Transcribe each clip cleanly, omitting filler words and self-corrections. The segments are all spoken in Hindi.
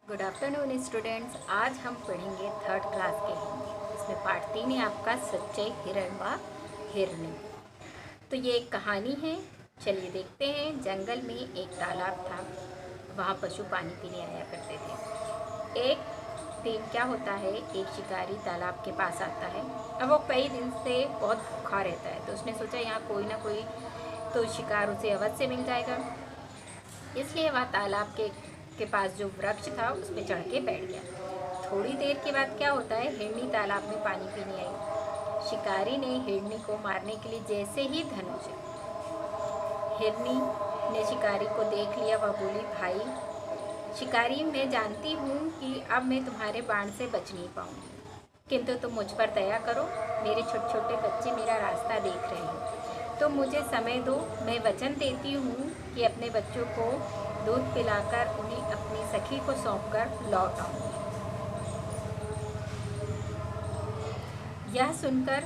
Good afternoon students. आज हम पढ़ेंगे थर्ड क्लास के हिंदी। इसमें पार्ट 3 है आपका सच्चे हिरण व हिरनी। तो ये एक कहानी है, चलिए देखते हैं। जंगल में एक तालाब था, वहाँ पशु पानी पीने आया करते थे। एक दिन क्या होता है, एक शिकारी तालाब के पास आता है। अब वो कई दिन से बहुत भूखा रहता है, तो उसने सोचा यहाँ कोई ना कोई तो शिकार उसे अवश्य मिल जाएगा। इसलिए वह तालाब के पास जो वृक्ष था उस पर चढ़ के बैठ गया। थोड़ी देर के बाद क्या होता है, हिरनी तालाब में पानी पीने आई। शिकारी ने हिरनी को मारने के लिए जैसे ही धनुष, हिरनी ने शिकारी को देख लिया। वह बोली, भाई शिकारी, मैं जानती हूँ कि अब मैं तुम्हारे बाण से बच नहीं पाऊंगी, किंतु तुम मुझ पर दया करो। मेरे छोटे छोटे बच्चे मेरा रास्ता देख रहे हैं, तो मुझे समय दो। मैं वचन देती हूँ कि अपने बच्चों को दूध पिलाकर उन्हें अपनी सखी को सौंपकर लौट आऊँगी। यह सुनकर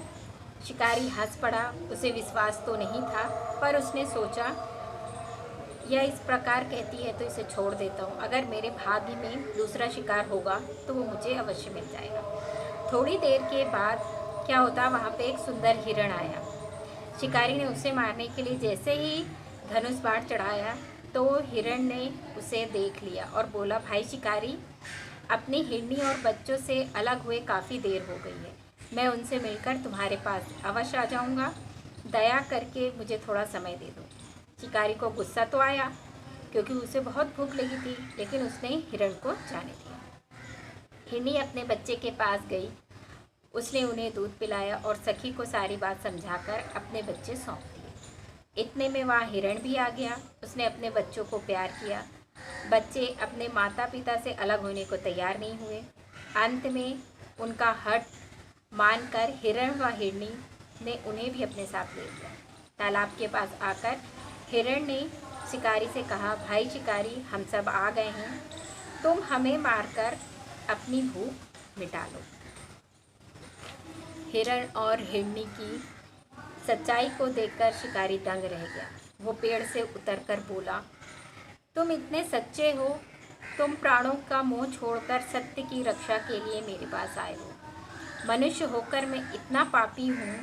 शिकारी हंस पड़ा। उसे विश्वास तो नहीं था, पर उसने सोचा, यह इस प्रकार कहती है तो इसे छोड़ देता हूँ। अगर मेरे भाग्य में दूसरा शिकार होगा तो वो मुझे अवश्य मिल जाएगा। थोड़ी देर के बाद क्या होता, वहाँ पे एक सुंदर हिरण आया। शिकारी ने उसे मारने के लिए जैसे ही धनुष बाण चढ़ाया तो हिरण ने उसे देख लिया और बोला, भाई शिकारी, अपनी हिरनी और बच्चों से अलग हुए काफ़ी देर हो गई है। मैं उनसे मिलकर तुम्हारे पास अवश्य आ जाऊँगा। दया करके मुझे थोड़ा समय दे दो। शिकारी को गुस्सा तो आया, क्योंकि उसे बहुत भूख लगी थी, लेकिन उसने हिरण को जाने दिया। हिरनी अपने बच्चे के पास गई। उसने उन्हें दूध पिलाया और सखी को सारी बात समझाकर अपने बच्चे सौंप दिए। इतने में वहाँ हिरण भी आ गया। उसने अपने बच्चों को प्यार किया। बच्चे अपने माता पिता से अलग होने को तैयार नहीं हुए। अंत में उनका हट मानकर हिरण व हिरनी ने उन्हें भी अपने साथ ले लिया। तालाब के पास आकर हिरण ने शिकारी से कहा, भाई शिकारी, हम सब आ गए हैं, तुम हमें मारकर अपनी भूख मिटा लो। हिरण और हिरनी की सच्चाई को देखकर शिकारी दंग रह गया। वो पेड़ से उतरकर बोला, तुम इतने सच्चे हो, तुम प्राणों का मोह छोड़कर सत्य की रक्षा के लिए मेरे पास आए हो। मनुष्य होकर मैं इतना पापी हूँ,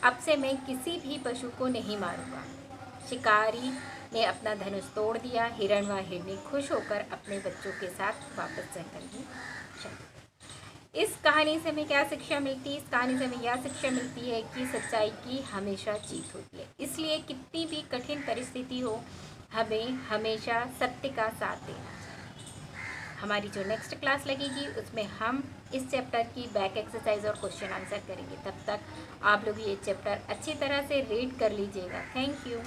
अब से मैं किसी भी पशु को नहीं मारूंगा। शिकारी ने अपना धनुष तोड़ दिया। हिरण व हिरनी खुश होकर अपने बच्चों के साथ वापस जंगल में चले। इस कहानी से हमें क्या शिक्षा मिलती है? इस कहानी से हमें यह शिक्षा मिलती है कि सच्चाई की हमेशा जीत होती है। इसलिए कितनी भी कठिन परिस्थिति हो, हमें हमेशा सत्य का साथ देना चाहिए। हमारी जो नेक्स्ट क्लास लगेगी उसमें हम इस चैप्टर की बैक एक्सरसाइज और क्वेश्चन आंसर करेंगे। तब तक आप लोग ये चैप्टर अच्छी तरह से रीड कर लीजिएगा। Thank you.